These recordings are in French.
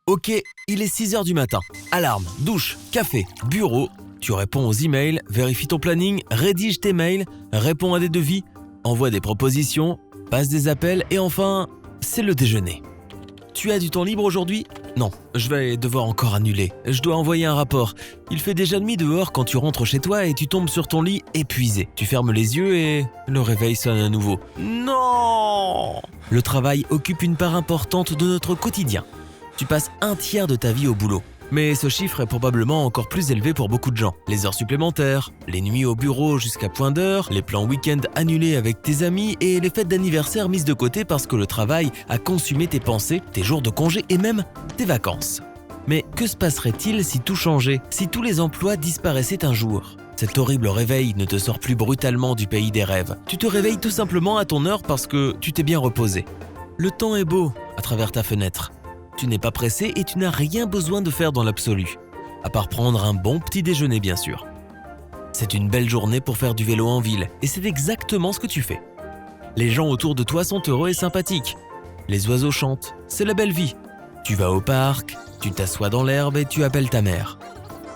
Ok, il est 6h du matin. Alarme, douche, café, bureau. Tu réponds aux emails, vérifie ton planning, rédige tes mails, réponds à des devis, envoie des propositions, passe des appels et enfin, c'est le déjeuner. Tu as du temps libre aujourd'hui ? Non, je vais devoir encore annuler. Je dois envoyer un rapport. Il fait déjà nuit dehors quand tu rentres chez toi et tu tombes sur ton lit épuisé. Tu fermes les yeux et le réveil sonne à nouveau. Non ! Le travail occupe une part importante de notre quotidien. Tu passes un tiers de ta vie au boulot. Mais ce chiffre est probablement encore plus élevé pour beaucoup de gens. Les heures supplémentaires, les nuits au bureau jusqu'à point d'heure, les plans week-end annulés avec tes amis et les fêtes d'anniversaire mises de côté parce que le travail a consumé tes pensées, tes jours de congé et même tes vacances. Mais que se passerait-il si tout changeait, si tous les emplois disparaissaient un jour ? Cet horrible réveil ne te sort plus brutalement du pays des rêves. Tu te réveilles tout simplement à ton heure parce que tu t'es bien reposé. Le temps est beau à travers ta fenêtre. Tu n'es pas pressé et tu n'as rien besoin de faire dans l'absolu, à part prendre un bon petit déjeuner bien sûr. C'est une belle journée pour faire du vélo en ville et c'est exactement ce que tu fais. Les gens autour de toi sont heureux et sympathiques. Les oiseaux chantent, c'est la belle vie. Tu vas au parc, tu t'assois dans l'herbe et tu appelles ta mère.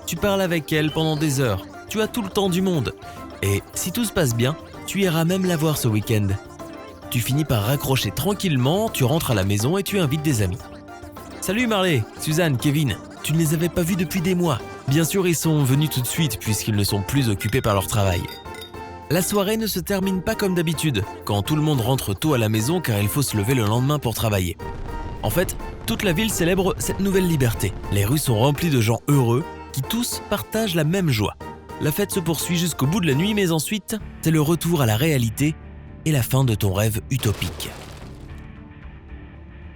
Tu parles avec elle pendant des heures, tu as tout le temps du monde. Et si tout se passe bien, tu iras même la voir ce week-end. Tu finis par raccrocher tranquillement, tu rentres à la maison et tu invites des amis. Salut Marley, Suzanne, Kevin, tu ne les avais pas vus depuis des mois. Bien sûr, ils sont venus tout de suite puisqu'ils ne sont plus occupés par leur travail. La soirée ne se termine pas comme d'habitude, quand tout le monde rentre tôt à la maison car il faut se lever le lendemain pour travailler. En fait, toute la ville célèbre cette nouvelle liberté. Les rues sont remplies de gens heureux qui tous partagent la même joie. La fête se poursuit jusqu'au bout de la nuit mais ensuite, c'est le retour à la réalité et la fin de ton rêve utopique.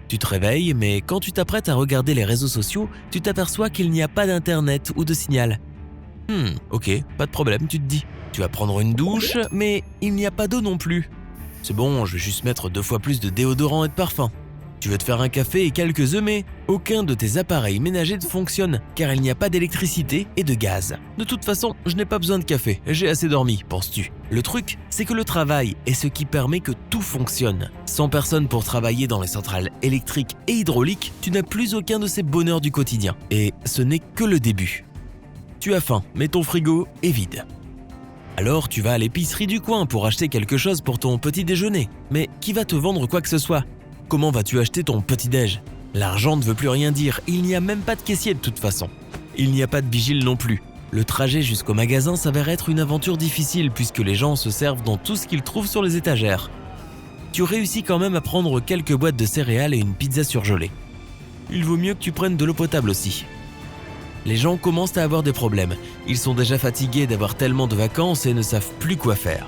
Tu te réveilles, mais quand tu t'apprêtes à regarder les réseaux sociaux, tu t'aperçois qu'il n'y a pas d'internet ou de signal. Ok, pas de problème, tu te dis. Tu vas prendre une douche, mais il n'y a pas d'eau non plus. C'est bon, je vais juste mettre 2 fois plus de déodorant et de parfum. Tu veux te faire un café et quelques œufs, mais aucun de tes appareils ménagers ne fonctionne, car il n'y a pas d'électricité et de gaz. De toute façon, je n'ai pas besoin de café, j'ai assez dormi, penses-tu. Le truc, c'est que le travail est ce qui permet que tout fonctionne. Sans personne pour travailler dans les centrales électriques et hydrauliques, tu n'as plus aucun de ces bonheurs du quotidien. Et ce n'est que le début. Tu as faim, mais ton frigo est vide. Alors tu vas à l'épicerie du coin pour acheter quelque chose pour ton petit déjeuner. Mais qui va te vendre quoi que ce soit ? Comment vas-tu acheter ton petit-déj ? L'argent ne veut plus rien dire, il n'y a même pas de caissier de toute façon. Il n'y a pas de vigile non plus. Le trajet jusqu'au magasin s'avère être une aventure difficile puisque les gens se servent dans tout ce qu'ils trouvent sur les étagères. Tu réussis quand même à prendre quelques boîtes de céréales et une pizza surgelée. Il vaut mieux que tu prennes de l'eau potable aussi. Les gens commencent à avoir des problèmes. Ils sont déjà fatigués d'avoir tellement de vacances et ne savent plus quoi faire.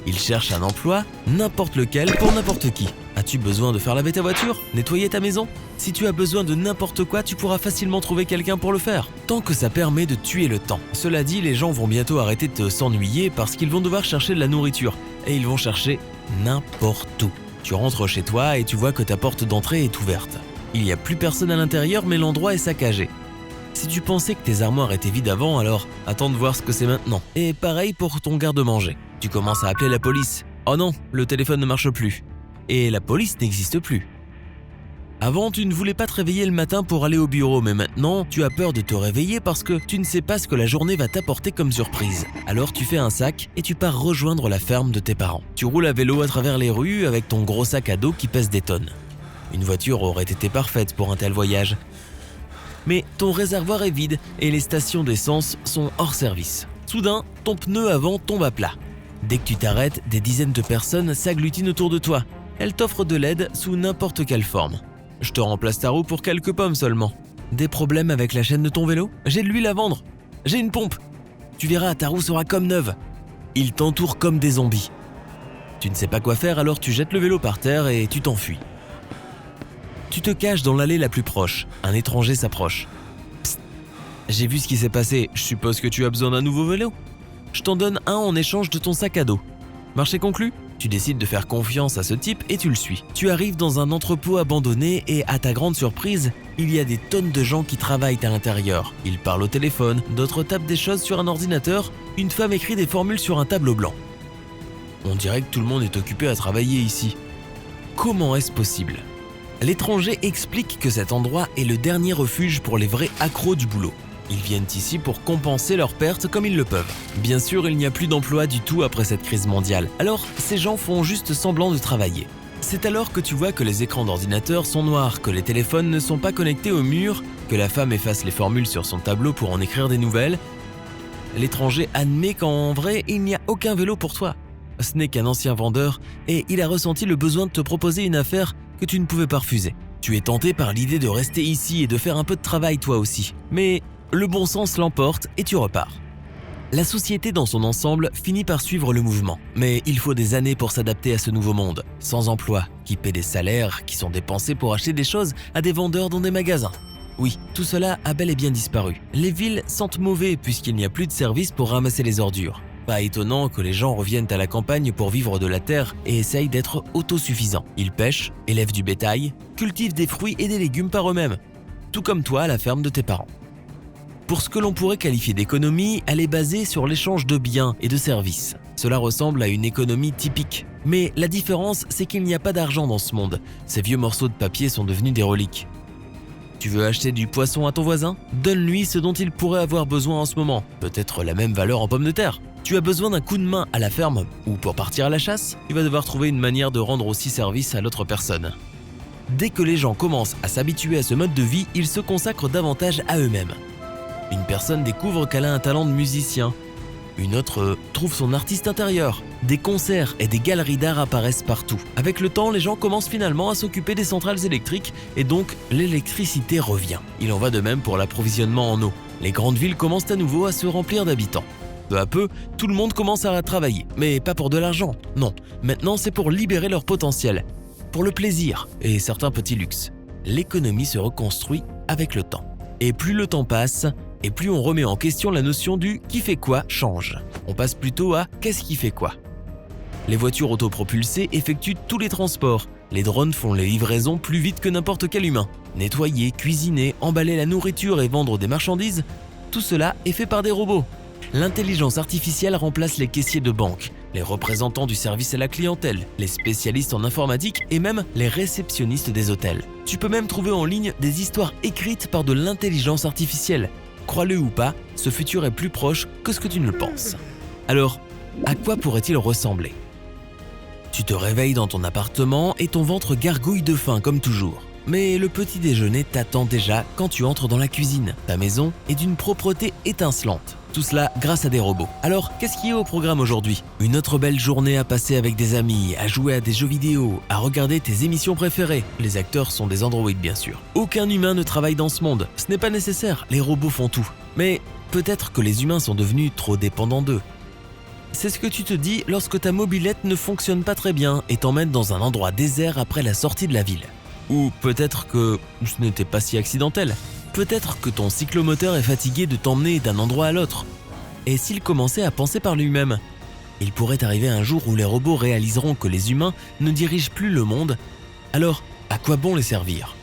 Ils cherchent un emploi, n'importe lequel, pour n'importe qui. As-tu besoin de faire laver ta voiture ? Nettoyer ta maison ? Si tu as besoin de n'importe quoi, tu pourras facilement trouver quelqu'un pour le faire. Tant que ça permet de tuer le temps. Cela dit, les gens vont bientôt arrêter de s'ennuyer parce qu'ils vont devoir chercher de la nourriture. Et ils vont chercher n'importe où. Tu rentres chez toi et tu vois que ta porte d'entrée est ouverte. Il n'y a plus personne à l'intérieur, mais l'endroit est saccagé. Si tu pensais que tes armoires étaient vides avant, alors attends de voir ce que c'est maintenant. Et pareil pour ton garde-manger. Tu commences à appeler la police. Oh non, le téléphone ne marche plus. Et la police n'existe plus. Avant, tu ne voulais pas te réveiller le matin pour aller au bureau, mais maintenant, tu as peur de te réveiller parce que tu ne sais pas ce que la journée va t'apporter comme surprise. Alors tu fais un sac et tu pars rejoindre la ferme de tes parents. Tu roules à vélo à travers les rues avec ton gros sac à dos qui pèse des tonnes. Une voiture aurait été parfaite pour un tel voyage. Mais ton réservoir est vide et les stations d'essence sont hors service. Soudain, ton pneu avant tombe à plat. Dès que tu t'arrêtes, des dizaines de personnes s'agglutinent autour de toi. Elles t'offrent de l'aide sous n'importe quelle forme. Je te remplace ta roue pour quelques pommes seulement. Des problèmes avec la chaîne de ton vélo ? J'ai de l'huile à vendre. J'ai une pompe. Tu verras, ta roue sera comme neuve. Ils t'entourent comme des zombies. Tu ne sais pas quoi faire, alors tu jettes le vélo par terre et tu t'enfuis. Tu te caches dans l'allée la plus proche. Un étranger s'approche. Psst. J'ai vu ce qui s'est passé. Je suppose que tu as besoin d'un nouveau vélo ? Je t'en donne un en échange de ton sac à dos. Marché conclu ? Tu décides de faire confiance à ce type et tu le suis. Tu arrives dans un entrepôt abandonné et à ta grande surprise, il y a des tonnes de gens qui travaillent à l'intérieur. Ils parlent au téléphone, d'autres tapent des choses sur un ordinateur, une femme écrit des formules sur un tableau blanc. On dirait que tout le monde est occupé à travailler ici. comment est-ce possible? L'étranger explique que cet endroit est le dernier refuge pour les vrais accros du boulot. Ils viennent ici pour compenser leurs pertes comme ils le peuvent. Bien sûr, il n'y a plus d'emploi du tout après cette crise mondiale, alors ces gens font juste semblant de travailler. C'est alors que tu vois que les écrans d'ordinateur sont noirs, que les téléphones ne sont pas connectés au mur, que la femme efface les formules sur son tableau pour en écrire des nouvelles. L'étranger admet qu'en vrai, il n'y a aucun vélo pour toi. Ce n'est qu'un ancien vendeur et il a ressenti le besoin de te proposer une affaire que tu ne pouvais pas refuser. Tu es tenté par l'idée de rester ici et de faire un peu de travail toi aussi. Mais le bon sens l'emporte et tu repars. La société dans son ensemble finit par suivre le mouvement. Mais il faut des années pour s'adapter à ce nouveau monde. Sans emploi, qui paie des salaires qui sont dépensés pour acheter des choses à des vendeurs dans des magasins. Oui, tout cela a bel et bien disparu. Les villes sentent mauvais puisqu'il n'y a plus de service pour ramasser les ordures. Pas étonnant que les gens reviennent à la campagne pour vivre de la terre et essayent d'être autosuffisants. Ils pêchent, élèvent du bétail, cultivent des fruits et des légumes par eux-mêmes. Tout comme toi à la ferme de tes parents. Pour ce que l'on pourrait qualifier d'économie, elle est basée sur l'échange de biens et de services. Cela ressemble à une économie typique. Mais la différence, c'est qu'il n'y a pas d'argent dans ce monde. Ces vieux morceaux de papier sont devenus des reliques. Tu veux acheter du poisson à ton voisin? Donne-lui ce dont il pourrait avoir besoin en ce moment. Peut-être la même valeur en pommes de terre. Tu as besoin d'un coup de main à la ferme ou pour partir à la chasse? Tu vas devoir trouver une manière de rendre aussi service à l'autre personne. Dès que les gens commencent à s'habituer à ce mode de vie, ils se consacrent davantage à eux-mêmes. Une personne découvre qu'elle a un talent de musicien. Une autre trouve son artiste intérieur. Des concerts et des galeries d'art apparaissent partout. Avec le temps, les gens commencent finalement à s'occuper des centrales électriques et donc l'électricité revient. Il en va de même pour l'approvisionnement en eau. Les grandes villes commencent à nouveau à se remplir d'habitants. Peu à peu, tout le monde commence à travailler, mais pas pour de l'argent. Non, maintenant c'est pour libérer leur potentiel, pour le plaisir et certains petits luxes. L'économie se reconstruit avec le temps. Et plus le temps passe, et plus on remet en question la notion du « qui fait quoi » change. On passe plutôt à « qu'est-ce qui fait quoi ». Les voitures autopropulsées effectuent tous les transports. Les drones font les livraisons plus vite que n'importe quel humain. Nettoyer, cuisiner, emballer la nourriture et vendre des marchandises, tout cela est fait par des robots. L'intelligence artificielle remplace les caissiers de banque, les représentants du service à la clientèle, les spécialistes en informatique et même les réceptionnistes des hôtels. Tu peux même trouver en ligne des histoires écrites par de l'intelligence artificielle. Crois-le ou pas, ce futur est plus proche que ce que tu ne le penses. Alors, à quoi pourrait-il ressembler? Tu te réveilles dans ton appartement et ton ventre gargouille de faim comme toujours. Mais le petit déjeuner t'attend déjà quand tu entres dans la cuisine. Ta maison est d'une propreté étincelante. Tout cela grâce à des robots. Alors, qu'est-ce qui est au programme aujourd'hui? Une autre belle journée à passer avec des amis, à jouer à des jeux vidéo, à regarder tes émissions préférées. Les acteurs sont des androïdes bien sûr. Aucun humain ne travaille dans ce monde. Ce n'est pas nécessaire, les robots font tout. Mais peut-être que les humains sont devenus trop dépendants d'eux. C'est ce que tu te dis lorsque ta mobilette ne fonctionne pas très bien et t'emmène dans un endroit désert après la sortie de la ville. Ou peut-être que ce n'était pas si accidentel. Peut-être que ton cyclomoteur est fatigué de t'emmener d'un endroit à l'autre. Et s'il commençait à penser par lui-même? Il pourrait arriver un jour où les robots réaliseront que les humains ne dirigent plus le monde. Alors, à quoi bon les servir?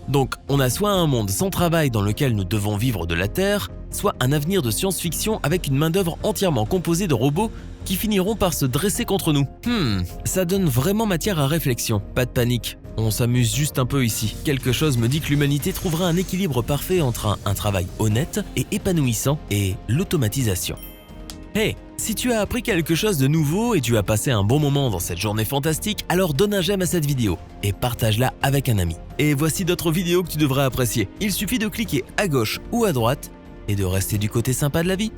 Donc, on a soit un monde sans travail dans lequel nous devons vivre de la Terre, soit un avenir de science-fiction avec une main-d'œuvre entièrement composée de robots qui finiront par se dresser contre nous. Ça donne vraiment matière à réflexion. Pas de panique, on s'amuse juste un peu ici. Quelque chose me dit que l'humanité trouvera un équilibre parfait entre un travail honnête et épanouissant et l'automatisation. Hey, si tu as appris quelque chose de nouveau et tu as passé un bon moment dans cette journée fantastique, alors donne un j'aime à cette vidéo et partage-la avec un ami. Et voici d'autres vidéos que tu devrais apprécier. Il suffit de cliquer à gauche ou à droite et de rester du côté sympa de la vie.